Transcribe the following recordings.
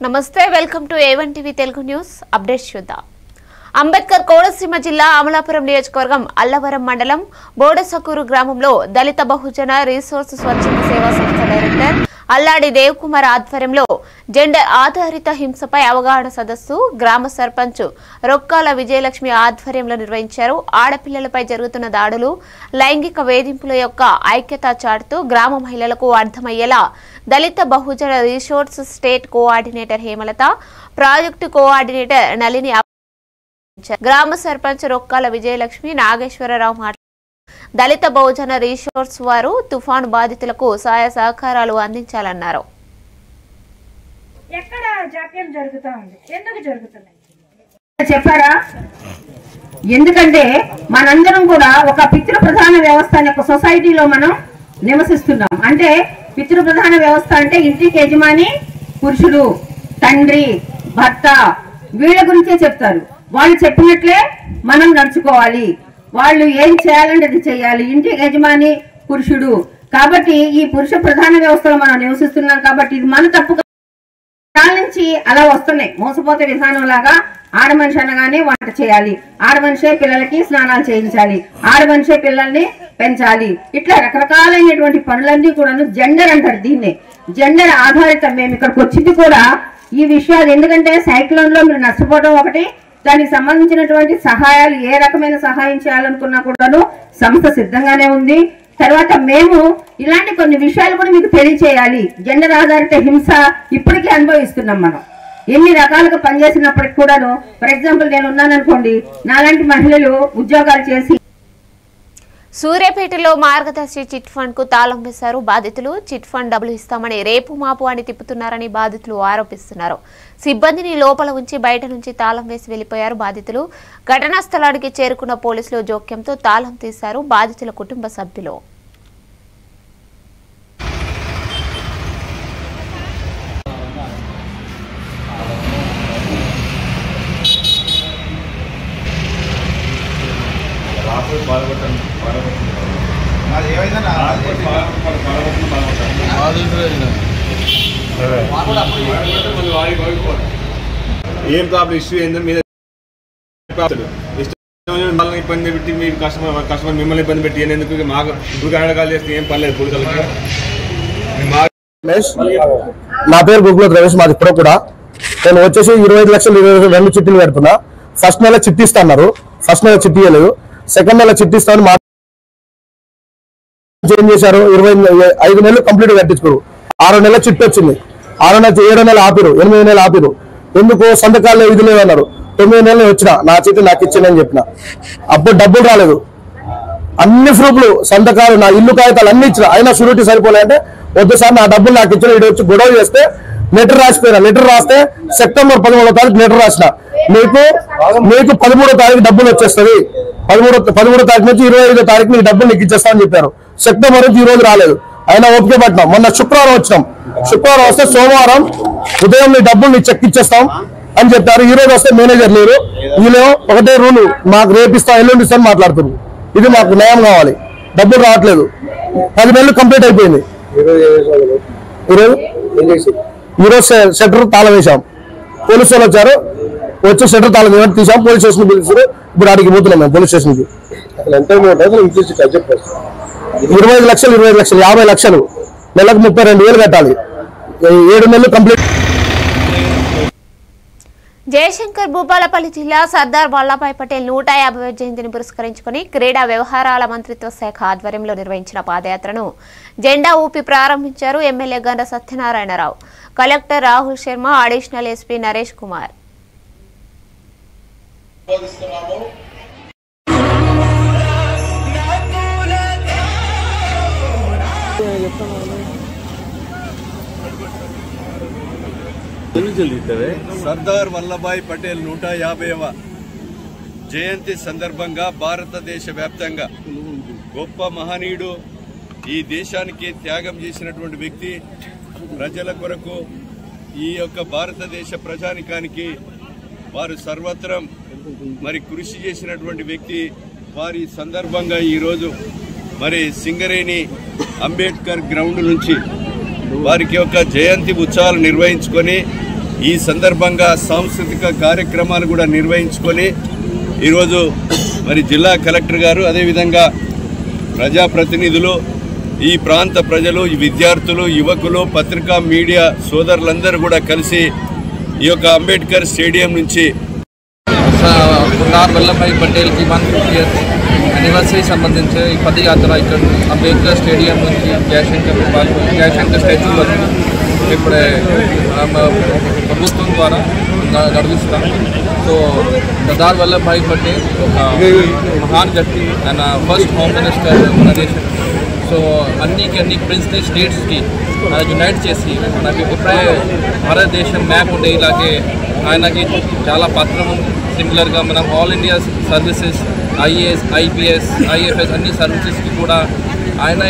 నమస్తే welcome to A1 TV Telugu news updates చూద్దాం. అంబేద్కర్ కోనసీమ జిల్లా అమలాపురం నియోజకవర్గం అల్లవరం మండలం బోడసకూరు గ్రామంలో దళిత బహుజన రిసోర్స్ స్వచ్ఛంద సేవా సంస్థ డైరెక్టర్ అల్లాడి దేవ్ కుమార్ ఆధ్వర్యంలో జెండర్ ఆధారిత హింసపై అవగాహన సదస్సు గ్రామ సర్పంచ్ రొక్కాల విజయలక్ష్మి ఆధ్వర్యంలో నిర్వహించారు. ఆడపిల్లలపై జరుగుతున్న దాడులు, లైంగిక వేధింపుల యొక్క ఐక్యత చాటుతూ గ్రామ మహిళలకు అర్థమయ్యేలా Dalit Bahujan resource state coordinator Hemalatha, project coordinator Nalini గ్రామ సర్పంచ్ రొక్కాల విజయలక్ష్మి నాగేశ్వరరావు మాట్లాడారు. దళిత బహుజన రిసోర్స్ వారు తుఫాను బాధితులకు సహాయ సహకారాలు అందించాలన్నారు. ఎక్కడ జాప్యం జరుగుతా ఉంది, ఎందుకు జరుగుతున్నాయి చెప్పారా? ఎందుకంటే మనందరం కూడా ఒక పితృప్రధాన వ్యవస్థ అనే ఒక సొసైటీలో మనం నివసిస్తున్నాం. అంటే పితృప్రధాన వ్యవస్థ అంటే ఇంటికి యజమాని పురుషుడు, తండ్రి, భర్త, వీళ్ళ గురించే చెప్తారు. వాళ్ళు చెప్పినట్లే మనం నడుచుకోవాలి, వాళ్ళు ఏం చేయాలంటే అది చేయాలి. ఇంటి యజమాని పురుషుడు కాబట్టి ఈ పురుష ప్రధాన వ్యవస్థలో మనం నివసిస్తున్నాం. కాబట్టి ఇది మన తప్పు నుంచి అలా వస్తున్నాయి. మోసపోతే విధానం లాగా ఆడ మనిషి అనగానే వంట చేయాలి, ఆడ మనిషే పిల్లలకి స్నానాలు చేయించాలి, ఆడ మనిషే పిల్లల్ని పెంచాలి, ఇట్లా రకరకాలైనటువంటి పనులన్నీ కూడా జెండర్ అంటారు. దీన్నే జెండర్ ఆధారితం. మేము ఇక్కడికి వచ్చింది కూడా ఈ విషయాలు. ఎందుకంటే సైక్లోన్ లో మీరు నష్టపోవడం ఒకటి, దానికి సంబంధించినటువంటి సహాయాలు ఏ రకమైన సహాయం చేయాలనుకున్నా కూడాను సంస్థ సిద్ధంగానే ఉంది. తర్వాత మేము ఇలాంటి కొన్ని విషయాలు కూడా మీకు తెలియచేయాలి. జెండర్ ఆధారిత హింస ఇప్పటికీ అనుభవిస్తున్నాం మనం. ఎన్ని రకాలుగా పనిచేసినప్పటికి కూడాను, ఫర్ ఎగ్జాంపుల్ నేను ఉన్నాననుకోండి, నాలాంటి మహిళలు ఉద్యోగాలు చేసి సూర్యాపేటలో మార్గదర్శి చిట్ ఫండ్ కు తాళం వేశారు బాధితులు. చిట్ ఫండ్ డబ్బులు ఇస్తామని రేపు మాపు అని తిప్పుతున్నారని బాధితులు ఆరోపిస్తున్నారు. సిబ్బందిని లోపల ఉంచి బయట నుంచి తాళం వేసి వెళ్లిపోయారు బాధితులు. ఘటనా స్థలానికి చేరుకున్న పోలీసులు జోక్యంతో తాళం తీశారు బాధితుల కుటుంబ సభ్యులు. ఏం ప్రాబ్లం ఇష్యూ ఏంటో మీద ఇబ్బంది పెట్టి మీ కస్టమర్ మిమ్మల్ని ఇబ్బంది పెట్టి ఎందుకు మాకు అడగాలు చేస్తే ఏం పర్లేదు పోలీసులకి. నా పేరు గుగ్గుల రమేష్. మాది ఇప్పుడు కూడా నేను వచ్చేసి 25 లక్షలు 22 చిట్టీలు పెడుతున్నా. ఫస్ట్ నెల చిట్టి ఇస్తున్నారు, ఫస్ట్ నెల చిట్టి ఇవ్వలేదు. సెకండ్ నెల చిట్టి ఇస్తామని ఏం చేశారు, 25 నెలలు కంప్లీట్ కట్టించుకోరు. 6 నెలల చిట్టి వచ్చింది, 6 నెల 7 నెలలు ఆపిరు, 8 నెలలు ఆపిరు. ఎందుకు సంతకాల్లో ఇది లేదన్నారు. 9 నెలలు వచ్చిన నా చిట్టి నాకు ఇచ్చిందని చెప్పిన. అప్పుడు డబ్బులు రాలేదు, అన్ని ప్రూఫ్లు సంతకాలు నా ఇల్లు కాగితాలు అన్ని ఇచ్చిన, అయినా షూరిటీ సరిపోలే అంటే వద్దు సార్ నా డబ్బులు నాకు ఇచ్చిన. ఇటు వచ్చి గొడవ చేస్తే లెటర్ రాసిపోయినా. లెటర్ రాస్తే సెప్టెంబర్ 13వ తారీఖు లెటర్ రాసిన, మీకు 13వ తారీఖు డబ్బులు వచ్చేస్తుంది, 13వ తారీఖు నుంచి 25వ తారీఖు నీకు డబ్బులు నీకు ఇచ్చేస్తామని చెప్పారు. సెప్టెంబర్ నుంచి ఈ రోజు రాలేదు, అయినా ఓపిక పట్టినాం. మొన్న శుక్రవారం వచ్చినాం, శుక్రవారం వస్తే సోమవారం ఉదయం నీ డబ్బులు నీకు చెక్ ఇచ్చేస్తాం అని చెప్పారు. ఈ రోజు వస్తే మేనేజర్ లేరు, వీళ్ళు ఒకటే రూలు మాకు రేపిస్తాం ఎల్లుండి ఇస్తాం మాట్లాడుతున్నారు. ఇది మాకు న్యాయం కావాలి, డబ్బులు రావట్లేదు. 10 నెలలు కంప్లీట్ అయిపోయింది. ఈరోజు షట్టర్ తాళం వేసాం, పోలీసు వాళ్ళు వచ్చారు, వచ్చి షట్టర్ తాళం తీసాం, పోలీస్ స్టేషన్ పిలిచారు. ఇప్పుడు అడిగి పోతున్నాం మేము పోలీస్ స్టేషన్ కి. 25 లక్షలు 50 లక్షలు నెలకు 32,000 కట్టాలి. 7 నెలలు కంప్లీట్. జయశంకర్ భూపాలపల్లి జిల్లా సర్దార్ వల్లభాయ్ పటేల్ 150వ జయంతిని పురస్కరించుకుని క్రీడా వ్యవహారాల మంత్రిత్వ శాఖ ఆధ్వర్యంలో నిర్వహించిన పాదయాత్రను జెండా ఊపి ప్రారంభించారు MLA Gandra Satyanarayana Rao, collector Rahul Sharma, additional SP Naresh Kumar. Sardar Vallabhbhai Patel 150వ జయంతి సందర్భంగా భారతదేశ వ్యాప్తంగా గొప్ప మహనీయుడు, ఈ దేశానికి త్యాగం చేసినటువంటి వ్యక్తి, ప్రజల కొరకు ఈ యొక్క భారతదేశ ప్రజానికానికి వారు సర్వత్రం మరి కృషి చేసినటువంటి వ్యక్తి. వారి సందర్భంగా ఈరోజు మరి సింగరేణి అంబేద్కర్ గ్రౌండ్ నుంచి వారికి ఒక జయంతి ఉత్సవాలు నిర్వహించుకొని ఈ సందర్భంగా సాంస్కృతిక కార్యక్రమాలు కూడా నిర్వహించుకొని ఈరోజు మరి జిల్లా కలెక్టర్ గారు అదేవిధంగా ప్రజాప్రతినిధులు ఈ ప్రాంత ప్రజలు విద్యార్థులు యువకులు పత్రికా మీడియా సోదరులందరూ కూడా కలిసి ఈ యొక్క అంబేద్కర్ స్టేడియం నుంచి సర్దార్ వల్లభాయ్ పటేల్ की 150th एनिवर्सरी సంబంధించి ఈ పదయాత్ర ఇక్కడ అంబేద్కర్ స్టేడియం నుంచి జయశంకర్ స్టాచ్యూ వరకు ఇప్పుడే ప్రభుత్వం ద్వారా నడుస్తాం. సో సర్దార్ వల్లభాయ్ పటేల్ ఒక మహాన్ వ్యక్తి, ఆయన ఫస్ట్ హోమ్ మినిస్టర్ మన దేశం. సో అన్ని ప్రిన్సిపల్ స్టేట్స్కి యునైట్ చేసి మనకి ఇప్పుడే భారతదేశం మ్యాప్ ఉండే ఇలాగే ఆయనకి చాలా పాత్ర ఉంది. సిమిలర్గా మనం all India services IAS IPS IFS అన్ని సర్వీసెస్కి కూడా ఆయన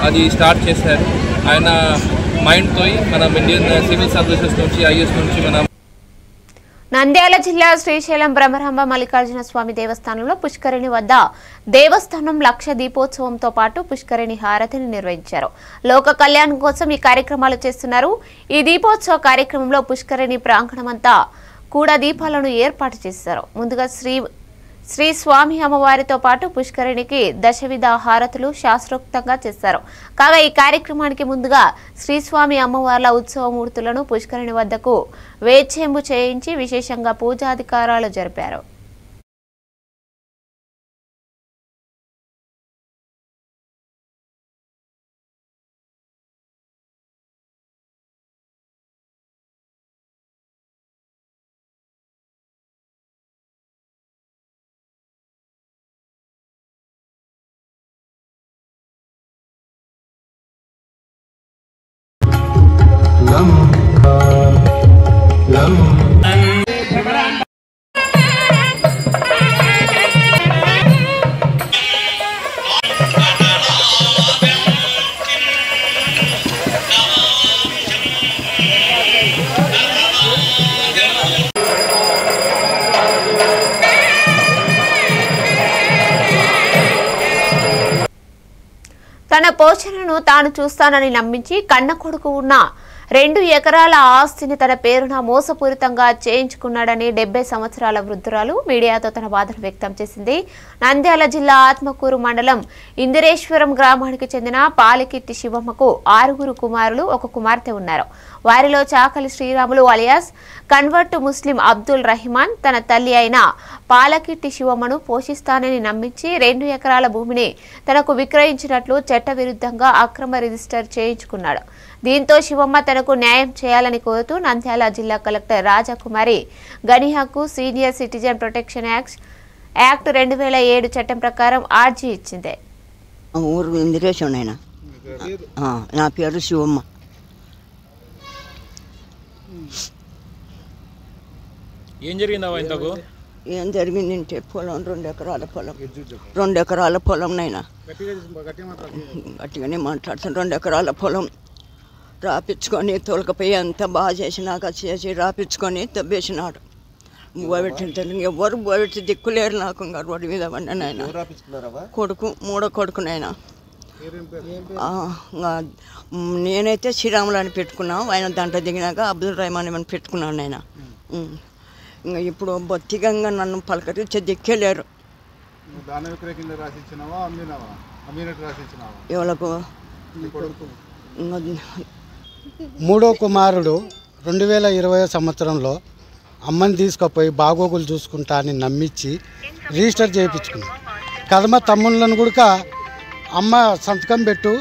అది స్టార్ట్ చేశారు. ఆయన మైండ్తో మనం ఇండియన్ సివిల్ సర్వీసెస్ నుంచి ఐఏఎస్ నుంచి మనం. నంద్యాల జిల్లా శ్రీశైలం బ్రహ్మరాంబ మల్లికార్జున స్వామి దేవస్థానంలో పుష్కరిణి వద్ద దేవస్థానం లక్ష దీపోత్సవంతో పాటు పుష్కరిణి హారతిని నిర్వహించారు. లోక కళ్యాణం కోసం ఈ కార్యక్రమాలు చేస్తున్నారు. ఈ దీపోత్సవ కార్యక్రమంలో పుష్కరిణి ప్రాంగణమంతా కూడా దీపాలను ఏర్పాటు చేశారు. ముందుగా శ్రీ స్వామి అమ్మవారితో పాటు పుష్కరిణికి దశవిధ హారతులు శాస్త్రోక్తంగా చేశారు. కాగా ఈ కార్యక్రమానికి ముందుగా శ్రీస్వామి అమ్మవార్ల ఉత్సవమూర్తులను పుష్కరిణి వద్దకు వేచేంబు చేయించి విశేషంగా పూజాధికారాలు జరిపారు. తన పోషణను తాను చూస్తానని నమ్మించి కన్న కొడుకు ఉన్న 2 ఎకరాల ఆస్తిని తన పేరున మోసపూరితంగా చేయించుకున్నాడని 70 సంవత్సరాల వృద్ధురాలు మీడియాతో తన బాధను వ్యక్తం చేసింది. నంద్యాల జిల్లా ఆత్మకూరు మండలం ఇందిరేశ్వరం గ్రామానికి చెందిన పాలకిట్టి శివమ్మకు 6 కుమారులు 1 కుమార్తె ఉన్నారు. వారిలో చాకలి శ్రీరాములు అలియాస్ కన్వర్ట్ ముస్లిం అబ్దుల్ రహిమాన్ తన తల్లి అయిన పాలకిట్టి శివమ్మను పోషిస్తానని నమ్మించి 2 ఎకరాల భూమిని తనకు విక్రయించినట్లు చట్టవిరుద్ధంగా అక్రమ రిజిస్టర్ చేయించుకున్నాడు. దీంతో శివమ్మ తనకు న్యాయం చేయాలని కోరుతూ నంద్యాల జిల్లా కలెక్టర్ రాజకుమారి గనిహాకు సీనియర్ సిటిజన్ ప్రొటెక్షన్ యాక్ట్ 2007 చట్టం ప్రకారం ఆర్జీ ఇచ్చింది. ఊరు ఇందిరేశ్వరం, నా పేరు శివమ్మ. ఏం జరిగిందవా ఇంతకు? ఏం జరిగిందంటే పొలం 2 ఎకరాల పొలం 2 ఎకరాల పొలం నైనా గట్టిగానే మాట్లాడుతాను. 2 ఎకరాల పొలం రాపించుకొని తోలకపోయి అంతా బాగా చేసినాక చేసి రాపించుకొని తవ్వేసినాడు. బోబెట్టిన ఎవరు బోబెట్టి దిక్కులేరు నాకు. ఇంకా రోడ్డు మీద పడిన నాయన కొడుకు 3వ కొడుకునైనా. నేనైతే శ్రీరాములు అని పెట్టుకున్నాను. ఆయన దాంట్లో దిగినాక అబ్దుల్ రహమాన్ అని పెట్టుకున్నాను ఆయన. ఇంకా ఇప్పుడు బొత్తికంగా నన్ను పలకరించి దిక్కేలేరు. ఎవలకు 3వ కుమారుడు 2020 సంవత్సరంలో అమ్మని తీసుకుపోయి బాగోగులు చూసుకుంటా అని నమ్మించి రిజిస్టర్ చేయించుకున్నాను. కదమ తమ్ముళ్ళను కూడా అమ్మ సంతకం పెట్టు,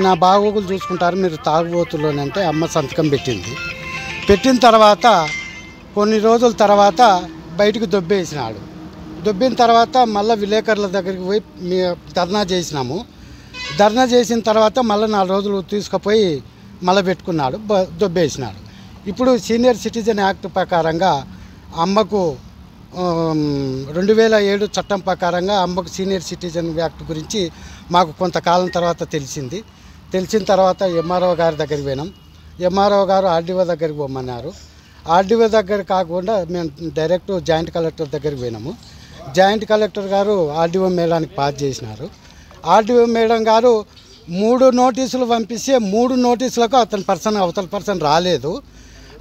నా బాగోగులు చూసుకుంటారు మీరు తాగుబోతులోని అంటే అమ్మ సంతకం పెట్టింది. పెట్టిన తర్వాత కొన్ని రోజుల తర్వాత బయటకు దొబ్బేసినాడు. దొబ్బిన తర్వాత మళ్ళీ విలేకరుల దగ్గరికి పోయి ధర్నా చేసినాము. ధర్నా చేసిన తర్వాత మళ్ళీ 4 రోజులు తీసుకుపోయి మళ్ళీ పెట్టుకున్నాడు, దొబ్బేసినాడు. ఇప్పుడు సీనియర్ సిటిజన్ యాక్ట్ ప్రకారంగా అమ్మకు 2007 చట్టం ప్రకారంగా అమ్మకు సీనియర్ సిటిజన్ యాక్ట్ గురించి మాకు కొంతకాలం తర్వాత తెలిసిన తర్వాత ఎంఆర్ఓ గారి దగ్గరికి పోయినాం. ఎంఆర్ఓ గారు ఆర్డీఓ దగ్గరికి పోమన్నారు. ఆర్డీఓ దగ్గర కాకుండా మేము డైరెక్ట్ జాయింట్ కలెక్టర్ దగ్గరికి పోయినాము. జాయింట్ కలెక్టర్ గారు ఆర్డీఓ మేడానికి పాస్ చేసినారు. ఆర్డీఓ మేడం గారు 3 నోటీసులు పంపిస్తే 3 నోటీసులకు అవతల పర్సన్ రాలేదు.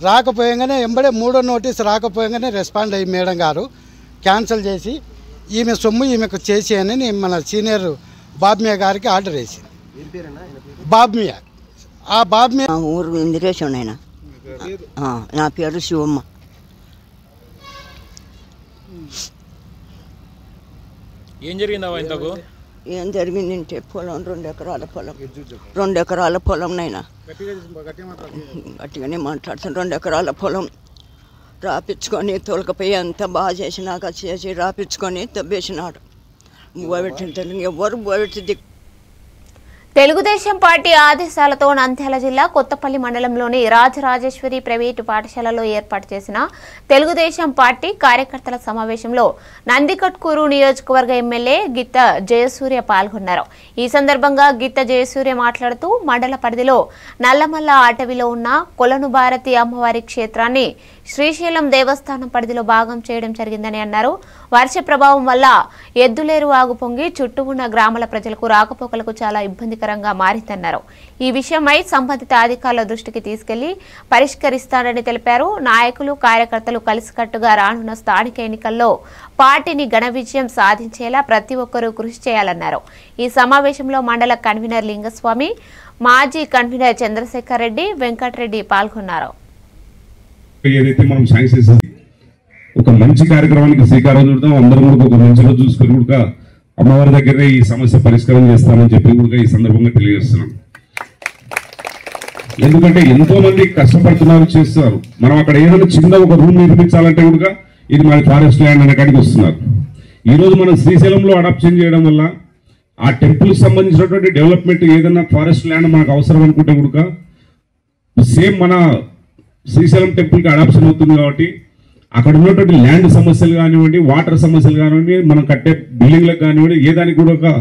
రాకపోయంగానే ఎంబడే 3వ నోటీస్ రాకపోయంగానే రెస్పాండ్ అయ్యి మేడం గారు క్యాన్సిల్ చేసి ఈమె సొమ్ము ఈమెకు చేసేయని మన సీనియర్ బాబ్మియా గారికి ఆర్డర్ వేసి బాబ్మియా ఆ బాబ్మియా ఊరు ఇందిరేశం ఆయన నా పేరు శివమ్మ. ఏం జరిగిందా ఇంతకు? ఏం జరిగిందంటే పొలం 2 ఎకరాల పొలం 2 ఎకరాల పొలం నైనా గట్టిగానే మాట్లాడుతాను. 2 ఎకరాల పొలం రాపించుకొని తోలకపోయి అంత బాగా చేసినాక చేసి రాపించుకొని తవ్వేసినాడు. ఎవరు బోబెట్టి తెలుగుదేశం పార్టీ ఆదేశాలతో నంద్యాల జిల్లా కొత్తపల్లి మండలంలోని రాజరాజేశ్వరి ప్రైవేటు పాఠశాలలో ఏర్పాటు చేసిన తెలుగుదేశం పార్టీ కార్యకర్తల సమావేశంలో నందికొట్కూరు నియోజకవర్గ ఎమ్మెల్యే గిత్త జయసూర్య పాల్గొన్నారు. ఈ సందర్భంగా గిత్త జయసూర్య మాట్లాడుతూ మండల పరిధిలో నల్లమల్ల అటవీలో ఉన్న కొలను భారతి అమ్మవారి క్షేత్రాన్ని శ్రీశైలం దేవస్థానం పరిధిలో భాగం చేయడం జరిగిందని అన్నారు. వర్ష ప్రభావం వల్ల ఎద్దులేరు వాగు పొంగి చుట్టూ ఉన్న గ్రామాల ప్రజలకు రాకపోకలకు చాలా ఇబ్బందికరంగా మారిందన్నారు. ఈ విషయమై సంబంధిత అధికారుల దృష్టికి తీసుకెళ్లి పరిష్కరిస్తానని తెలిపారు. నాయకులు కార్యకర్తలు కలిసికట్టుగా రానున్న స్థానిక ఎన్నికల్లో పార్టీని ఘన విజయం సాధించేలా ప్రతి ఒక్కరూ కృషి చేయాలన్నారు. ఈ సమావేశంలో మండల కన్వీనర్ లింగస్వామి, మాజీ కన్వీనర్ చంద్రశేఖర్ రెడ్డి, వెంకటరెడ్డి పాల్గొన్నారు. ఏదైతే మనం శాంక్షన్ ఒక మంచి కార్యక్రమానికి శ్రీకారం చుడతాం, అందరం కూడా ఒక మంచి రోజు చూసుకొని కూడా అమ్మవారి దగ్గరే ఈ సమస్య పరిష్కారం చేస్తామని చెప్పి కూడా ఈ సందర్భంగా తెలియజేస్తున్నాం. ఎందుకంటే ఎంతో మంది కష్టపడుతున్నారు, చేస్తున్నారు. మనం అక్కడ ఏదైనా చిన్న ఒక రూమ్ నిర్మించాలంటే కూడా ఇది మన ఫారెస్ట్ ల్యాండ్ అనే కాడికి వస్తున్నారు. ఈ రోజు మనం శ్రీశైలంలో అడాప్షన్ చేయడం వల్ల ఆ టెంపుల్ సంబంధించినటువంటి డెవలప్మెంట్ ఏదైనా ఫారెస్ట్ ల్యాండ్ మనకు అవసరం అనుకుంటే కూడా సేమ్ మన శ్రీశైలం టెంపుల్కి అడాప్షన్ అవుతుంది. కాబట్టి అక్కడ ఉన్నటువంటి ల్యాండ్ సమస్యలు కానివ్వండి, వాటర్ సమస్యలు కానివ్వండి, మనం కట్టే బిల్డింగ్లకు కానివ్వండి, ఏ దానికి కూడా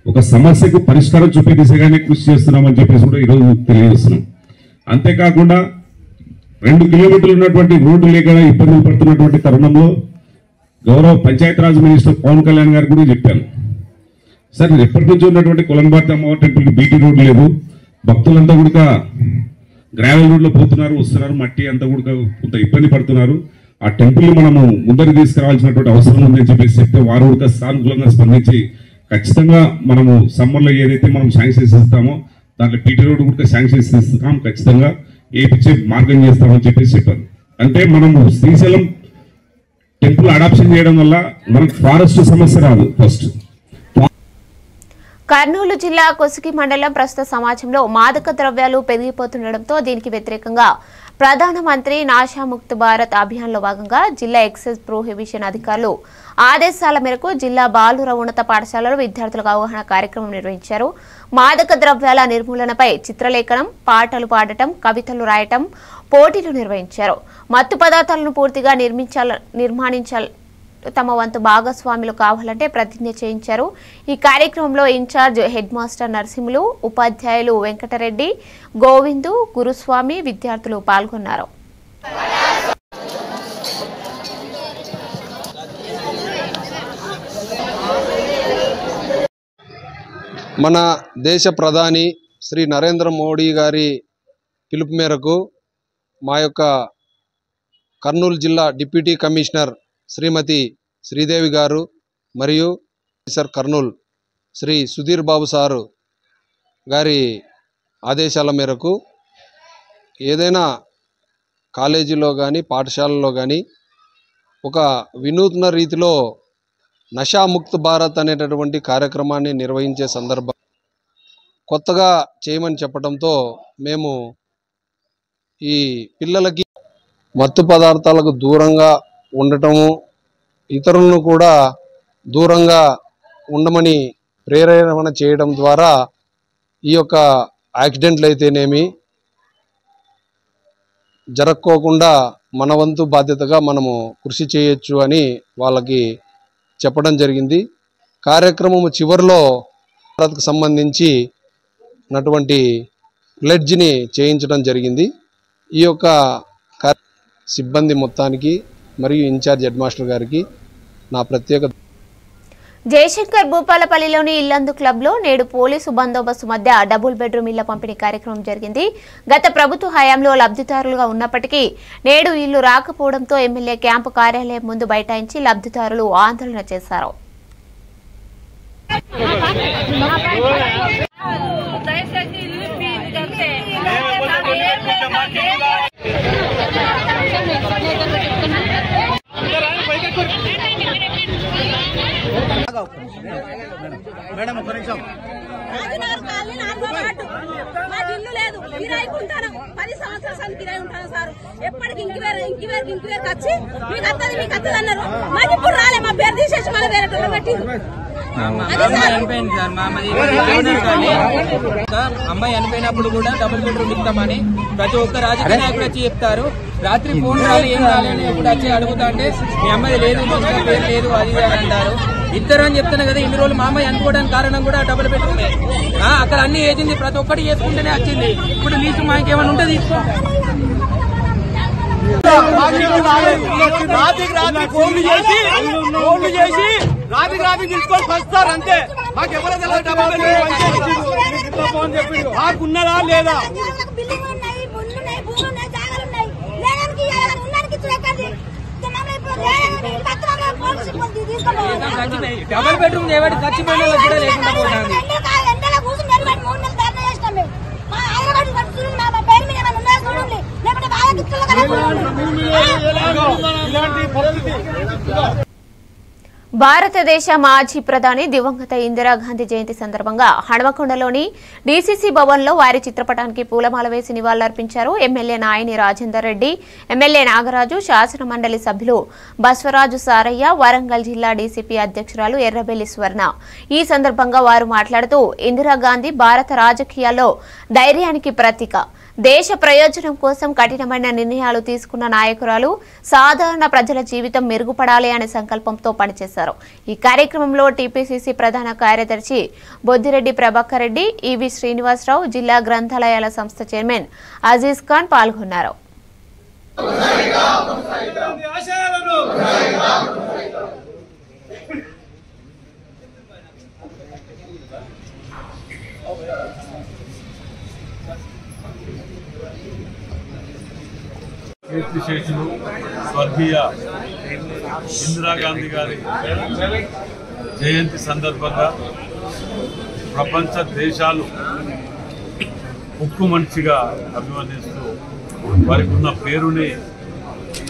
ఒక సమస్యకు పరిష్కారం చూపే దిశగానే కృషి చేస్తున్నామని చెప్పేసి కూడా ఈరోజు తెలియజేస్తున్నాం. అంతేకాకుండా 2 కిలోమీటర్లు ఉన్నటువంటి రోడ్డు లేక ఇబ్బందులు పడుతున్నటువంటి తరుణంలో గౌరవ పంచాయతీరాజ్ మినిస్టర్ పవన్ కళ్యాణ్ గారు కూడా చెప్పాను, సార్ ఎప్పటి నుంచి ఉన్నటువంటి కొలంబార్తి అమ్మవారి టెంపుల్కి బీటీ రోడ్డు లేదు, భక్తులంతా కూడా గ్రావెల్ రోడ్లో పోతున్నారు, వస్తున్నారు, మట్టి అంతా కూడా కొంత ఇబ్బంది పడుతున్నారు. ఆ టెంపుల్ని మనము ముందరికి తీసుకురావాల్సినటువంటి అవసరం ఉందని చెప్పేసి చెప్తే వారు కూడా సానుకూలంగా స్పందించి ఖచ్చితంగా మనము సమ్మర్లో ఏదైతే మనం శాంక్షన్స్ ఇస్తామో దాంట్లో పీటీ రోడ్డు కూడా శాంక్షన్స్ ఇస్తాం, ఖచ్చితంగా ఏపిచ్చే మార్గం చేస్తామని చెప్పేసి చెప్పారు. అంటే మనము శ్రీశైలం టెంపుల్ అడాప్షన్ చేయడం వల్ల మనకు ఫారెస్ట్ సమస్య రాదు. ఫస్ట్ కర్నూలు జిల్లా కొసిగి మండలం ప్రస్తుత సమాజంలో మాదక ద్రవ్యాలు పెరిగిపోతుండటంతో దీనికి వ్యతిరేకంగా ప్రధానమంత్రి నాశాముక్త భారత్ అభియాన్లో భాగంగా జిల్లా ఎక్సైజ్ ప్రొహిబిషన్ అధికారులు ఆదేశాల మేరకు జిల్లా బాలుర ఉన్నత పాఠశాలలో విద్యార్థులకు అవగాహన కార్యక్రమం నిర్వహించారు. మాదక ద్రవ్యాల నిర్మూలనపై చిత్రలేఖనం, పాటలు పాడటం, కవితలు రాయటం పోటీలు నిర్వహించారు. మత్తు పదార్థాలను పూర్తిగా నిర్మాణించాలి తమ వంతు భాగస్వాములు కావాలంటే ప్రతిజ్ఞ చేయించారు. ఈ కార్యక్రమంలో ఇన్ఛార్జ్ హెడ్ మాస్టర్ నరసింహులు, ఉపాధ్యాయులు వెంకటరెడ్డి, గోవిందు, గురుస్వామి, విద్యార్థులు పాల్గొన్నారు. మన దేశ ప్రధాని శ్రీ నరేంద్ర మోడీ గారి పిలుపు మేరకు మా యొక్క కర్నూలు జిల్లా డిప్యూటీ కమిషనర్ శ్రీమతి శ్రీదేవి గారు మరియు సార్ కర్నూలు శ్రీ సుధీర్ బాబు సారు గారి ఆదేశాల మేరకు ఏదైనా కాలేజీలో కానీ పాఠశాలలో కానీ ఒక వినూత్న రీతిలో నషాముక్త భారత్ అనేటటువంటి కార్యక్రమాన్ని నిర్వహించే సందర్భం కొత్తగా చేయమని చెప్పడంతో మేము ఈ పిల్లలకి మత్తు పదార్థాలకు దూరంగా ఉండటము, ఇతరులను కూడా దూరంగా ఉండమని ప్రేరేపణ చేయడం ద్వారా ఈ యొక్క యాక్సిడెంట్లు అయితేనేమి జరగకోకుండా మన వంతు బాధ్యతగా మనము కృషి చేయొచ్చు అని వాళ్ళకి చెప్పడం జరిగింది. కార్యక్రమం చివరిలో భారత్కు సంబంధించి ఉన్నటువంటి ప్లెడ్జ్ని చేయించడం జరిగింది. ఈ యొక్క సిబ్బంది మొత్తానికి మరియు ఇన్ఛార్జ్ హెడ్ మాస్టర్ గారికి నా ప్రత్యేక జయశంకర్ భూపాలపల్లిలోని ఇల్లందు క్లబ్లో నేడు పోలీసు బందోబస్తు మధ్య డబుల్ బెడ్రూమ్ ఇళ్ల పంపిణీ కార్యక్రమం జరిగింది. గత ప్రభుత్వ హయాంలో లబ్ధిదారులుగా ఉన్నప్పటికీ నేడు ఇల్లు రాకపోవడంతో ఎమ్మెల్యే క్యాంపు కార్యాలయం ముందు బైఠాయించి లబ్ధిదారులు ఆందోళన చేశారు. మేడం ఒక్క నిమిషం ఇల్లు లేదు కిరాయికుంటాను 10 సంవత్సరాలు కిరాయి ఉంటాను సార్. ఎప్పటికి ఇంకివేరు వచ్చి మీకు అత్తది అన్నారు. మాకు ఇప్పుడు రాలే, మా పేరు తీసేసి మళ్ళీ వేరే టోళ్ళు పెట్టింది. అమ్మాయి అనిపోయినప్పుడు కూడా డబుల్ బెడ్రూమ్ ఇస్తామని ప్రతి ఒక్క రాజకీయ నాయకుడు వచ్చి చెప్తారు. రాత్రి ఫోన్ రాలి ఏం రాలేని ఎప్పుడు వచ్చి అడుగుతా అంటే మీ అమ్మాయి లేదు, పేరు లేదు, అది అని అంటారు. ఇద్దరు అని చెప్తున్నా కదా, ఇన్ని రోజులు మా అమ్మాయి అనుకోవడానికి కారణం కూడా డబుల్ బెడ్రూమే. అక్కడ అన్ని ఏజెన్సీ ప్రతి ఒక్కటి చేసుకుంటేనే వచ్చింది. ఇప్పుడు లీజు మాకు ఏమైనా ఉంటే తీసుకో. రాత్రి తీసుకొని వస్తారు అంతే. మాకు ఎవరైతే మాకున్నదా లేదా డబుల్ బెడ్రూమ్ చేయబడి చచ్చిపోయిన కూడా లేకుండా పోతుంది. భారతదేశ మాజీ ప్రధాని దివంగత ఇందిరాగాంధీ జయంతి సందర్భంగా హనుమకొండలోని డీసీసీ భవన్లో వారి చిత్రపటానికి పూలమాల వేసి నివాళులర్పించారు. ఎమ్మెల్యే నాయని రాజేందర్ రెడ్డి, ఎమ్మెల్యే నాగరాజు, శాసన మండలి సభ్యులు బస్వరాజు సారయ్య, వరంగల్ జిల్లా డీసీపీ అధ్యక్షురాలు ఎర్రబెల్లి స్వర్ణ. ఈ సందర్భంగా వారు మాట్లాడుతూ ఇందిరాగాంధీ భారత రాజకీయాల్లో ధైర్యానికి ప్రతీక, దేశ ప్రయోజనం కోసం కఠినమైన నిర్ణయాలు తీసుకున్న నాయకురాలు, సాధారణ ప్రజల జీవితం మెరుగుపడాలి అనే సంకల్పంతో పనిచేశారు. ఈ కార్యక్రమంలో టీపీసీసీ ప్రధాన కార్యదర్శి బొద్దిరెడ్డి ప్రభాకర్ రెడ్డి, ఈవి శ్రీనివాసరావు, జిల్లా గ్రంథాలయాల సంస్థ చైర్మన్ అజీజ్ ఖాన్ పాల్గొన్నారు. కీర్తిశేషులు స్వర్గీయ ఇందిరాగాంధీ గారి జయంతి సందర్భంగా ప్రపంచ దేశాలు ఉక్కు మనిషిగా అభివర్ణిస్తూ వారికి ఉన్న పేరుని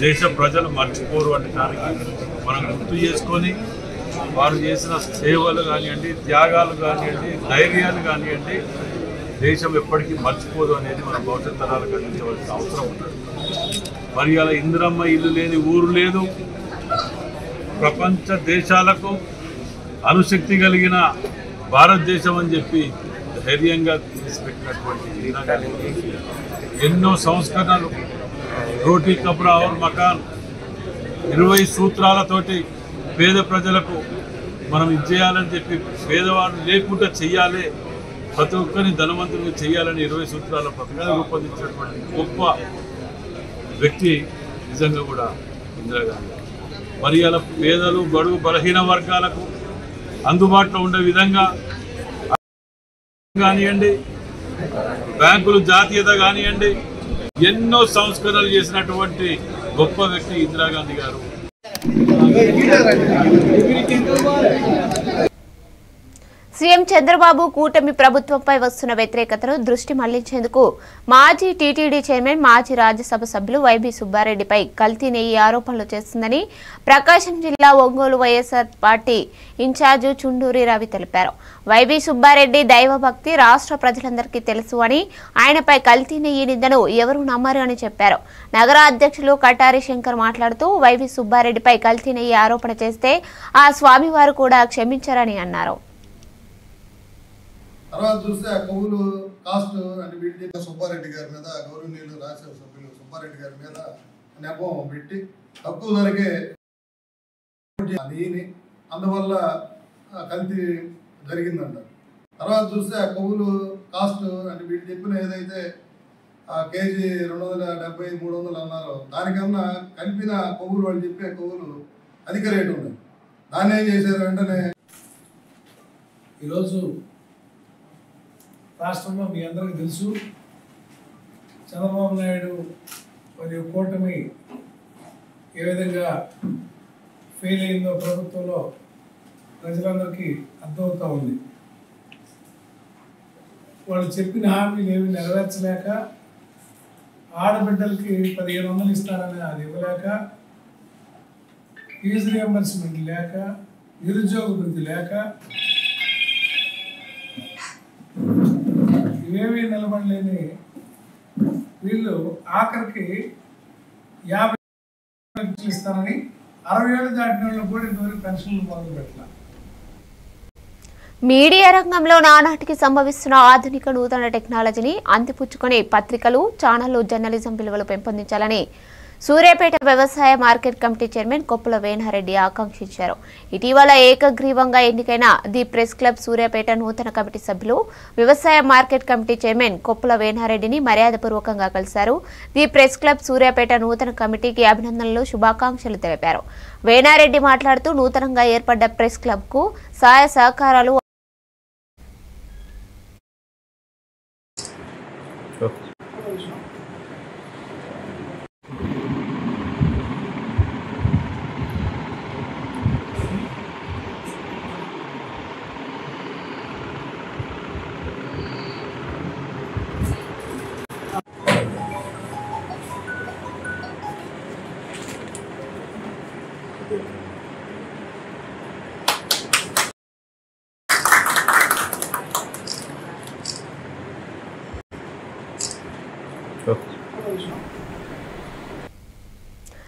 దేశ ప్రజలు మర్చిపోరు అనే దానికి మనం గుర్తు చేసుకొని వారు చేసిన సేవలు కానివ్వండి, త్యాగాలు కానివ్వండి, ధైర్యాలు కానివ్వండి, దేశం ఎప్పటికీ మర్చిపోదు అనేది మన భవిష్యత్ తరాలకు అందించవలసిన అవసరం ఉన్నది. మరి అలా ఇందిరమ్మ ఇల్లు లేని ఊరు లేదు. ప్రపంచ దేశాలకు అణుశక్తి కలిగిన భారతదేశం అని చెప్పి ధైర్యంగా తీసుకెట్టినటువంటి ఇందిరాగాంధీ ఎన్నో సంస్కరణలు, రోటీ కప్రా ఔర్ మకాన్ 20 సూత్రాలతోటి పేద ప్రజలకు మనం ఇది చేయాలని చెప్పి, పేదవాడు లేకుండా చెయ్యాలి, ప్రతి ఒక్కరిని ధనవంతులుగా చేయాలని 20 సూత్రాల పథకాలు రూపొందించినటువంటి గొప్ప వ్యక్తి నిజంగా కూడా ఇందిరాగాంధీ. మరి అలా పేదలు, బడుగు బలహీన వర్గాలకు అందుబాటులో ఉండే విధంగా కానివ్వండి, బ్యాంకులు జాతీయత కానివ్వండి, ఎన్నో సంస్కరణలు చేసినటువంటి గొప్ప వ్యక్తి ఇందిరాగాంధీ గారు. సీఎం చంద్రబాబు కూటమి ప్రభుత్వంపై వస్తున్న వ్యతిరేకతను దృష్టి మళ్లించేందుకు మాజీ టీటీడీ చైర్మన్, మాజీ రాజ్యసభ సభ్యులు వైబీ సుబ్బారెడ్డిపై కల్తీ నెయ్యి ఆరోపణలు చేస్తుందని ప్రకాశం జిల్లా ఒంగోలు వైఎస్ఆర్ పార్టీ ఇన్ఛార్జి చుండూరి రవి తెలిపారు. వైబీ సుబ్బారెడ్డి దైవభక్తి రాష్ట్ర ప్రజలందరికీ తెలుసు అని, ఆయనపై కల్తీ నెయ్యి నిందను ఎవరూ నమ్మరు అని చెప్పారు. నగర అధ్యక్షులు కటారి శంకర్ మాట్లాడుతూ వైబీ సుబ్బారెడ్డిపై కల్తీ నెయ్యి ఆరోపణ చేస్తే ఆ స్వామివారు కూడా క్షమించారని అన్నారు. తర్వాత చూస్తే ఆ కొవ్వులు కాస్ట్ అంటే వీటి సుబ్బారెడ్డి గారి మీద, గౌరవనీయులు రాజ్యసభ సభ్యులు సుబ్బారెడ్డి గారి మీద నెపం పెట్టి తక్కువ ధరకే నెయ్యిని, అందువల్ల కల్తీ జరిగిందంట. తర్వాత చూస్తే ఆ కొవ్వులు కాస్ట్ అంటే వీళ్ళు చెప్పిన ఏదైతే కేజీ 270, 300 అన్నారో దానికన్నా కలిపిన కొవ్వులు వాళ్ళు చెప్పే కొవ్వులు అధిక రేటు ఉన్నాయి. దాన్ని ఏం చేశారు, వెంటనే ఈరోజు రాష్ట్రంలో మీ అందరికీ తెలుసు, చంద్రబాబు నాయుడు మరియు కూటమి ఏ విధంగా ఫెయిల్ అయిందో ప్రభుత్వంలో ప్రజలందరికీ అర్థమవుతూ ఉంది. వాళ్ళు చెప్పిన హామీలు ఏమి నెరవేర్చలేక, ఆడబిడ్డలకి 1500 ఇస్తారని అది ఇవ్వలేక, ఫీజు రియంబర్స్మెంట్ లేక, నిరుద్యోగ వృద్ధి లేక ఇవేమీ నిలబడలేని వీళ్ళు ఆఖరికి 50 ఇస్తారని 60 ఏళ్ళు దాటిన వాళ్ళు కూడా ఇంతవరకు పెన్షన్లు మొదలు పెట్టాలి. మీడియా రంగంలో నానాటికి సంభవిస్తున్న ఆధునిక నూతన టెక్నాలజీని అందిపుచ్చుకుని పత్రికలు, ఛానళ్లు జర్నలిజం విలువలు పెంపొందించాలని సూర్యాపేట వ్యవసాయ market committee chairman Koppula Venareddy ఆకాంక్షించారు. ఇటీవల ఏకగ్రీవంగా ఎన్నికైన ది ప్రెస్ క్లబ్ సూర్యాపేట నూతన కమిటీ సభ్యులు వ్యవసాయ మార్కెట్ కమిటీ చైర్మన్ కొప్పుల వేణారెడ్డిని మర్యాదపూర్వకంగా కలిశారు. ది ప్రెస్ క్లబ్ సూర్యాపేట నూతన కమిటీకి అభినందనలు, శుభాకాంక్షలు తెలిపారు. వేణారెడ్డి మాట్లాడుతూ నూతనంగా ఏర్పడ్డ ప్రెస్ క్లబ్ కు సహాయ సహకారాలు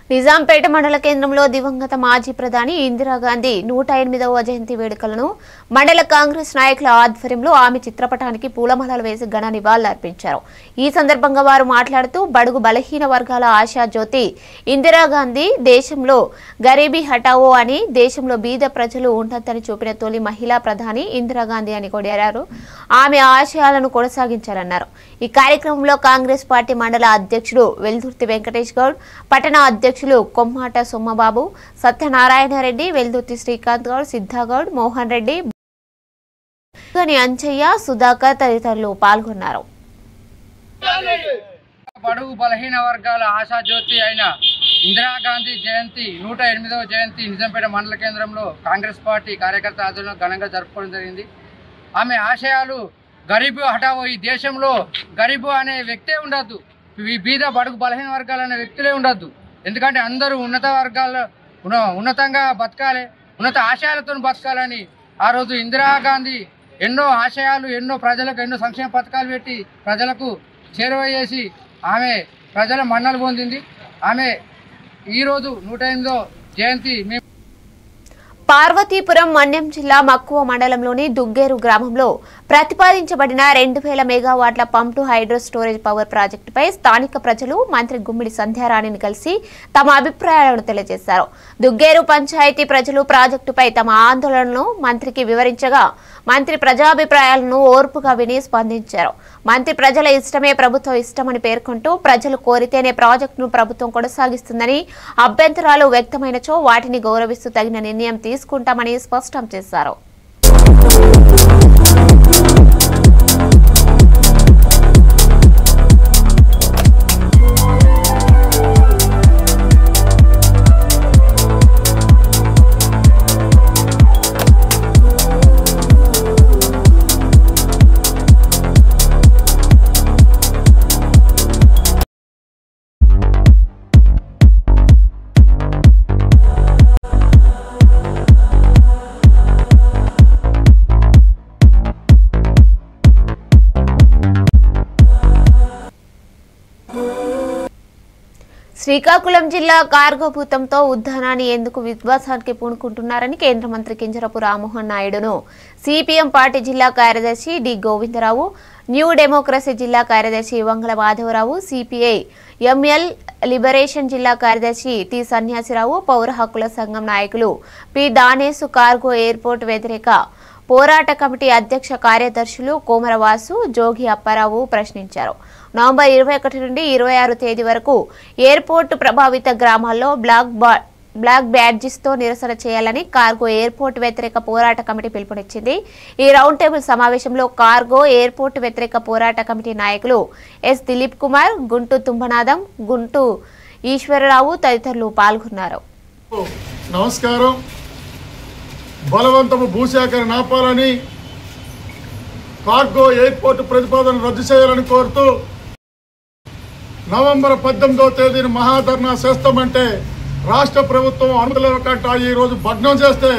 నిజాంపేట మండల కేంద్రంలో దివంగత మాజీ ప్రధాని ఇందిరాగాంధీ 108వ జయంతి వేడుకలను మండల కాంగ్రెస్ నాయకుల ఆధ్వర్యంలో ఆమె చిత్రపటానికి పూలమాలలు వేసి ఘన నివాళులర్పించారు. ఈ సందర్భంగా వారు మాట్లాడుతూ బడుగు బలహీన వర్గాల ఆశా జ్యోతి ఇందిరాగాంధీ దేశంలో గరీబీ హటావో అని, దేశంలో బీద ప్రజలు ఉండొద్దని చూపిన తొలి మహిళా ప్రధాని ఇందిరాగాంధీ అని కొనియాడారు. ఆమె ఆశయాలను కొనసాగించారన్నారు. ఈ కార్యక్రమంలో కాంగ్రెస్ పార్టీ మండల అధ్యక్షుడు వెల్దుర్తి వెంకటేష్ గౌడ్, పట్టణ అధ్యక్షులు కొమ్మాట సోమబాబు, సత్యనారాయణ రెడ్డి, వెల్దుర్తి శ్రీకాంత్ గౌడ్, సిద్ధాగౌడ్, మోహన్ రెడ్డి, అంచయ్య, సుధాకర్ తదితరులు పాల్గొన్నారు. బడుగు బలహీన వర్గాల ఆశాజ్యోతి అయిన ఇందిరాగాంధీ జయంతి 108వ జయంతి నిజాంపేట మండల కేంద్రంలో కాంగ్రెస్ పార్టీ కార్యకర్త ఆధ్వర్యంలో ఘనంగా జరుపుకోవడం జరిగింది. ఆమె ఆశయాలు గరీబు హటావో, ఈ దేశంలో గరీబు అనే వ్యక్తే ఉండద్దు, బీద బడుగు బలహీన వర్గాలు అనే వ్యక్తులే ఉండద్దు. ఎందుకంటే అందరూ ఉన్నత వర్గాల్లో ఉన్నతంగా బతకాలి, ఉన్నత ఆశయాలతో బతకాలని ఆ రోజు ఇందిరాగాంధీ ఎన్నో ఆశయాలు, ఎన్నో ప్రజలకు ఎన్నో సంక్షేమ పథకాలు పెట్టి ప్రజలకు చేరువ చేసి ఆమె ప్రజల మన్నలు పొందింది. ఆమె ఈరోజు 108వ జయంతి పార్వతీపురం మన్యం జిల్లా మక్కువ మండలంలోని దుగ్గేరు గ్రామంలో ప్రతిపాదించబడిన 2000 మెగావాట్ల pump to hydro storage power ప్రాజెక్టుపై స్థానిక ప్రజలు మంత్రి గుమ్మిడి సంధ్యారాణిని కలిసి తమ అభిప్రాయాలను తెలియజేశారు. దుగ్గేరు పంచాయతీ ప్రజలు ప్రాజెక్టుపై తమ ఆందోళనను మంత్రికి వివరించగా మంత్రి ప్రజాభిప్రాయాలను ఓర్పుగా విని స్పందించారు. మంత్రి ప్రజల ఇష్టమే ప్రభుత్వం ఇష్టమని పేర్కొంటూ ప్రజలు కోరితేనే ప్రాజెక్టును ప్రభుత్వం కొనసాగిస్తుందని, అభ్యంతరాలు వ్యక్తమైనచో వాటిని గౌరవిస్తూ తగిన నిర్ణయం తీసుకుంటామని స్పష్టం చేశారు. శ్రీకాకుళం జిల్లా కార్గో భూతంతో ఉద్దానాన్ని ఎందుకు విధ్వంసానికి పూనుకుంటున్నారని కేంద్ర మంత్రి కింజరపు రామ్మోహన్ నాయుడును సిపిఎం పార్టీ జిల్లా కార్యదర్శి డి గోవిందరావు, న్యూ డెమోక్రసీ జిల్లా కార్యదర్శి Vangala Madhavarao, CPI ML liberation జిల్లా కార్యదర్శి టి సన్యాసిరావు, పౌర హక్కుల సంఘం నాయకులు పి దానేసు కార్గో ఎయిర్పోర్ట్ వ్యతిరేక పోరాట కమిటీ అధ్యక్ష కార్యదర్శులు కోమరవాసు, జోగి అప్పారావు ప్రశ్నించారు. నవంబర్ 21 నుండి 26 తేదీ వరకు ఎయిర్పోర్టు ప్రభావిత గ్రామాల్లో బ్లాక్ బ్యాడ్జెస్ తో నిరసన చేయాలని కార్గో ఎయిర్పోర్ట్ వ్యతిరేక పోరాట కమిటీ పిలుపునిచ్చింది. ఈ రౌండ్ టేబుల్ సమావేశంలో కార్గో ఎయిర్పోర్ట్ వ్యతిరేక పోరాట కమిటీ నాయకులు ఎస్ దిలీప్ కుమార్, గుంటూ తుంబనాదం, గుంటూ ఈశ్వరరావు తదితరులు పాల్గొన్నారు. నమస్కారం. బలవంతపు భూసేకరణ ఆపాలని, కార్గో ఎయిర్పోర్ట్ ప్రతిపాదన రద్దు చేయాలని కోరుతూ నవంబర్ 18వ తేదీన మహాధర్నా చేస్తామంటే రాష్ట్ర ప్రభుత్వం అనుమతులేవకుండా ఈ రోజు భగ్నం చేస్తే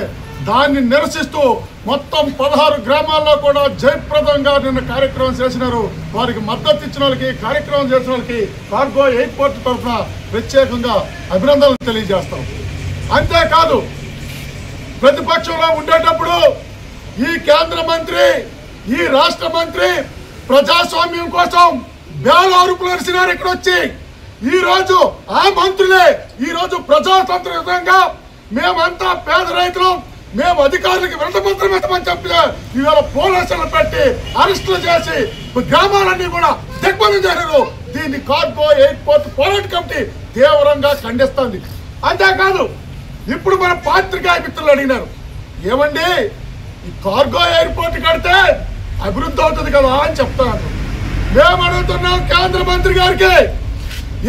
దాన్ని నిరసిస్తూ మొత్తం 16 గ్రామాల్లో కూడా జయప్రదంగా నిన్న కార్యక్రమం చేసినారు. వారికి మద్దతు ఇచ్చిన వాళ్ళకి, కార్యక్రమం చేసిన వాళ్ళకి కార్గో ఎయిర్పోర్ట్ తరఫున ప్రత్యేకంగా అభినందనలు తెలియజేస్తాం. అంతేకాదు, ప్రతిపక్షంలో ఉండేటప్పుడు ఈ కేంద్ర మంత్రి, ఈ రాష్ట్ర మంత్రి ప్రజాస్వామ్యం కోసం బేలారుపులు అరిసినారు. ఇక్కడ వచ్చి ఈ రోజు ఆ మంత్రులే ఈ రోజు ప్రజాతంత్రంగా మేమంతా పేద రైతులం, మేము అధికారులకు వినతిపత్రం ఇస్తామని చెప్పి ఇవాళ పోలీసులు పెట్టి అరెస్టులు చేసి గ్రామాలన్నీ కూడా దిగ్బంధం చేశారు. దీన్ని కార్గో ఎయిర్పోర్ట్ పోరాట కమిటీ తీవ్రంగా ఖండిస్తుంది. అంతేకాదు, ఇప్పుడు మన పాత్రికేయ మిత్రులు అడిగినారు, ఏమండి ఈ కార్గో ఎయిర్పోర్ట్ కడితే అభివృద్ధి అవుతుంది కదా అని చెప్తాను. మేము అడుగుతున్నాం కేంద్ర మంత్రి గారికి,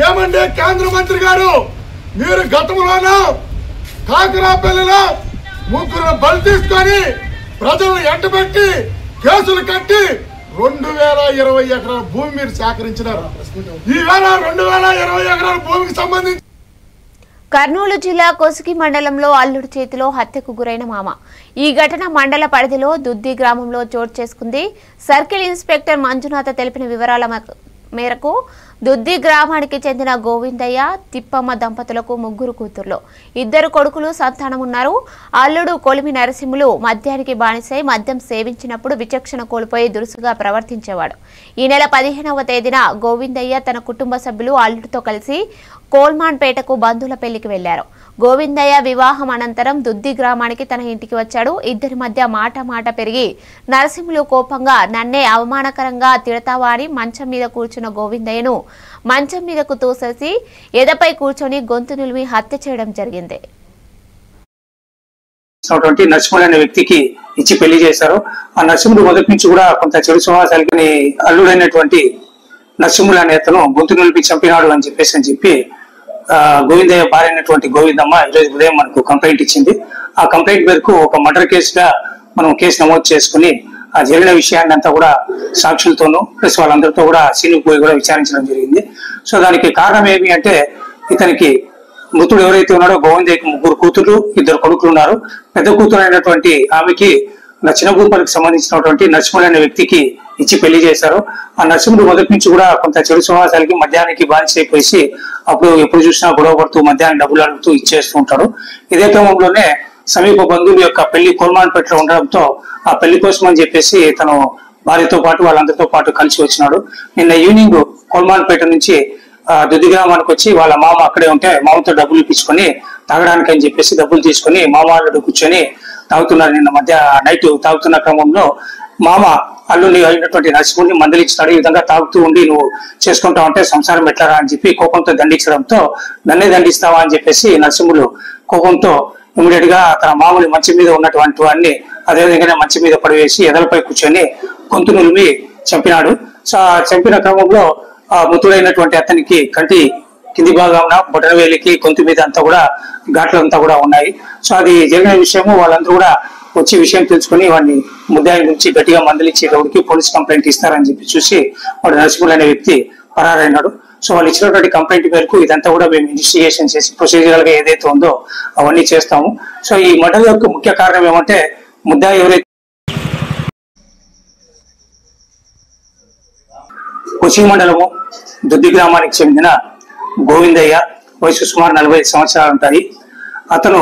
ఏమండి కేంద్ర మంత్రి గారు, మీరు గతంలోనూ కాకరాపల్లిలో 3 బలి తీసుకొని ప్రజలను ఎంటబెట్టి కేసులు కట్టి 2020 ఎకరాల భూమి మీరు సేకరించినారు. ఈవేళ 2020 ఎకరాల భూమికి సంబంధించి కర్నూలు జిల్లా కోసిగి మండలంలో అల్లుడి చేతిలో హత్యకు గురైన మామ. ఈ ఘటన మండల పరిధిలో దుద్ది గ్రామంలో చోటు చేసుకుంది. సర్కిల్ ఇన్స్పెక్టర్ మంజునాథ తెలిపిన వివరాల మేరకు దుద్ది గ్రామానికి చెందిన గోవిందయ్య, తిప్పమ్మ దంపతులకు 3 కూతుర్లు, 2 కొడుకులు సంతానం ఉన్నారు. అల్లుడు కొలిమి నరసింహులు మద్యానికి బానిసై మద్యం సేవించినప్పుడు విచక్షణ కోల్పోయి దురుసుగా ప్రవర్తించేవాడు. ఈ నెల 15వ తేదీన గోవిందయ్య తన కుటుంబ సభ్యులు అల్లుడితో కలిసి కోల్మాన్పేటకు బంధువుల పెళ్లికి వెళ్లారు. గోవిందయ్య వివాహం అనంతరం దుద్ది గ్రామానికి తన ఇంటికి వచ్చాడు. ఇద్దరి మధ్య మాట పెరిగి నరసింహులు కోపంగా నన్నే అవమానకరంగా తిడతావా అని మంచం మీద కూర్చున్న గోవిందయ్యను మంచం మీదకు తోసేసి ఎదపై కూర్చొని గొంతు నిలిమి హత్య చేయడం జరిగింది. నరసింహుడు అనే వ్యక్తికి ఇచ్చి పెళ్లి చేశారు. ఆ నరసింహుడు మొదటి నుంచి కూడా కొంత చెడు స్వభావానికి అల్లుడైనటువంటి నరసింహుడు అనే అతను గొంతు నిలిపి చంపినాడు అని చెప్పి గోవిందయ్య భార్య అయినటువంటి గోవిందమ్మ ఈరోజు ఉదయం మనకు కంప్లైంట్ ఇచ్చింది. ఆ కంప్లైంట్ మేరకు ఒక మర్డర్ కేసుగా మనం కేసు నమోదు చేసుకుని ఆ జరిగిన విషయాన్ని అంతా కూడా సాక్షులతోనూ ప్లస్ వాళ్ళందరితో కూడా సీనుకు పోయి కూడా విచారించడం జరిగింది. సో దానికి కారణం ఏమి అంటే, ఇతనికి మృతుడు ఎవరైతే ఉన్నాడో గోవిందయ్యకి 3 కూతురు 2 కొడుకులు ఉన్నారు. పెద్ద కూతురు అయినటువంటి ఆమెకి చిన్నగూపరికి సంబంధించినటువంటి నరసింహుడు అనే వ్యక్తికి ఇచ్చి పెళ్లి చేశారు. ఆ నరసింహుడు మొదటి నుంచి కూడా కొంత చెడు స్వభావాలకి మద్యానికి బానిస అయిపోయి అప్పుడు ఎప్పుడు చూసినా గొడవ పడుతూ మద్యానికి డబ్బులు అడుగుతూ ఇచ్చేస్తూ ఉంటాడు. ఇదే క్రమంలోనే సమీప బంధువుల యొక్క పెళ్లి కోల్మాన్పేటలో ఉండడంతో ఆ పెళ్లి కోసం అని చెప్పేసి తను భార్యతో పాటు వాళ్ళందరితో పాటు కలిసి వచ్చినాడు. నిన్న ఈవినింగ్ కోల్మాన్పేట నుంచి దుద్ది గ్రామానికి వచ్చి వాళ్ళ మామ అక్కడే ఉంటే మామతో డబ్బులు ఇప్పించుకొని తాగడానికి అని చెప్పేసి డబ్బులు తీసుకొని మామ అల్లుడు కూర్చొని తాగుతున్నారు. నిన్న మధ్య నైట్ తాగుతున్న క్రమంలో మామ అల్లుని అయినటువంటి నరసింహుడిని మందలించినాడు. ఈ విధంగా తాగుతూ ఉండి నువ్వు చేసుకుంటావు అంటే సంసారం ఎట్లారా అని చెప్పి కోపంతో దండించడంతో నన్నే దండిస్తావా అని చెప్పేసి నరసింహుడు కోపంతో ఇమీడియట్ గా తన మామూలు మంచి మీద ఉన్నటువంటి వాడిని అదేవిధంగానే మంచి మీద పడివేసి ఎదలపై కూర్చొని గొంతు నులిమి చంపినాడు. సో చంపిన క్రమంలో మృతుడైనటువంటి అతనికి కంటి కింది భాగంన బొటనవేలికి గొంతు మీద అంతా కూడా ఘాట్లంతా కూడా ఉన్నాయి. సో అది జరిగిన విషయము వాళ్ళందరూ కూడా వచ్చి విషయం తెలుసుకుని వాడిని ముద్దాయి నుంచి గట్టిగా మందలిచ్చేటప్పటికి పోలీస్ కంప్లైంట్ ఇస్తారని చెప్పి చూసి వాడు నరసింహుడు అనే వ్యక్తి పరారైనాడు. సో వాళ్ళు ఇచ్చినటువంటి కంప్లైంట్ మేరకు ఇదంతా కూడా మేము ఇన్వెస్టిగేషన్ చేసి ప్రొసీజరల్ గా ఏదైతే ఉందో అవన్నీ చేస్తాము. సో ఈ మర్డర్ యొక్క ముఖ్య కారణం ఏమంటే, ముద్దాయి ఎవరైతే కోసిగి మండలము దుద్ది గ్రామానికి చెందిన గోవిందయ్య, వయసు సుమారు 45 సంవత్సరాలు ఉంటాయి. అతను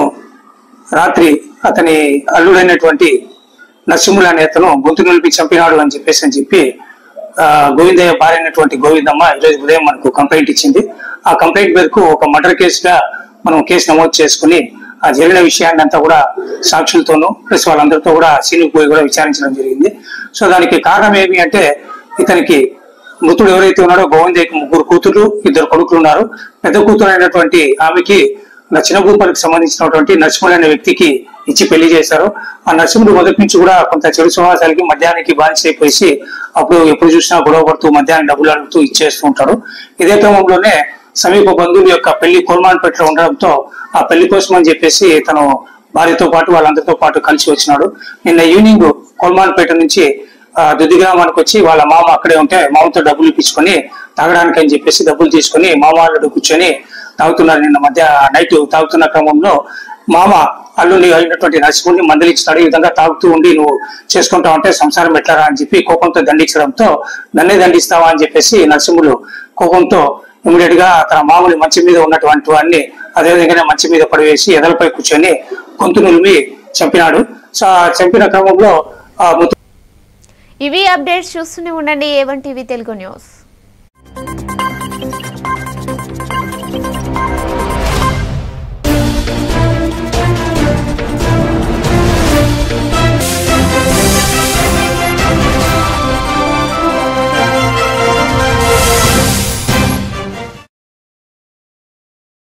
రాత్రి అతని అల్లుడైనటువంటి నరసింహుడు అనే అతను గొంతు నిలిపి చంపినాడు అని చెప్పి గోవిందయ్య భార్య అయినటువంటి గోవిందమ్మ ఈరోజు ఉదయం మనకు కంప్లైంట్ ఇచ్చింది. ఆ కంప్లైంట్ మేరకు ఒక మర్డర్ కేసుగా మనం కేసు నమోదు చేసుకుని ఆ జరిగిన విషయాన్ని అంతా కూడా సాక్షులతోనూ ప్లస్ వాళ్ళందరితో కూడా సీనుకు పోయి కూడా విచారించడం జరిగింది. సో దానికి కారణం ఏమి అంటే, ఇతనికి మృతుడు ఎవరైతే ఉన్నాడో గోవిందయ్యకి 3 కూతురు 2 కొడుకులు ఉన్నారు. పెద్ద కూతురు అయినటువంటి ఆమెకి చిన్నభూపాలకు సంబంధించినటువంటి నరసింహుడు అనే వ్యక్తికి ఇచ్చి పెళ్లి చేశారు. ఆ నరసింహుడు మొదటి నుంచి కూడా కొంత చెడు సమాసాలకి మద్యానికి బానిస అయిపోయి అప్పుడు ఎప్పుడు చూసినా గొడవ పడుతూ మద్యాన్ని డబ్బులు అడుగుతూ ఇచ్చేస్తూ ఉంటాడు. ఇదే క్రమంలోనే సమీప బంధువుల యొక్క పెళ్లి కోల్మాన్పేటలో ఉండడంతో ఆ పెళ్లి కోసం అని చెప్పేసి తను భార్యతో పాటు వాళ్ళందరితో పాటు కలిసి వచ్చినాడు. నిన్న ఈవినింగ్ కోల్మాన్పేట నుంచి దుద్ది గ్రామానికి వచ్చి వాళ్ళ మామ అక్కడే ఉంటే మామతో డబ్బులు ఇప్పించుకొని తాగడానికి అని చెప్పేసి డబ్బులు తీసుకొని మామ అల్లుడు కూర్చొని తాగుతున్నారు. నిన్న నైట్ తాగుతున్న క్రమంలో మామ అల్లుని అయినటువంటి నరసింహుడిని మందలించినాడు. ఈ విధంగా తాగుతూ ఉండి నువ్వు చేసుకుంటావు అంటే సంసారం ఎట్లారా అని చెప్పి కోపంతో దండించడంతో నన్నే దండిస్తావా అని చెప్పేసి నరసింహుడు కోపంతో ఇమీడియట్ గా తన మామూలు మంచి మీద ఉన్నటువంటి వాడిని అదేవిధంగానే మంచి మీద పడివేసి ఎదలపై కూర్చొని గొంతు నులిమి చంపినాడు. చంపిన క్రమంలో ఇవి అప్డేట్స్ చూస్తూనే ఉండండి A1 టీవీ తెలుగు న్యూస్.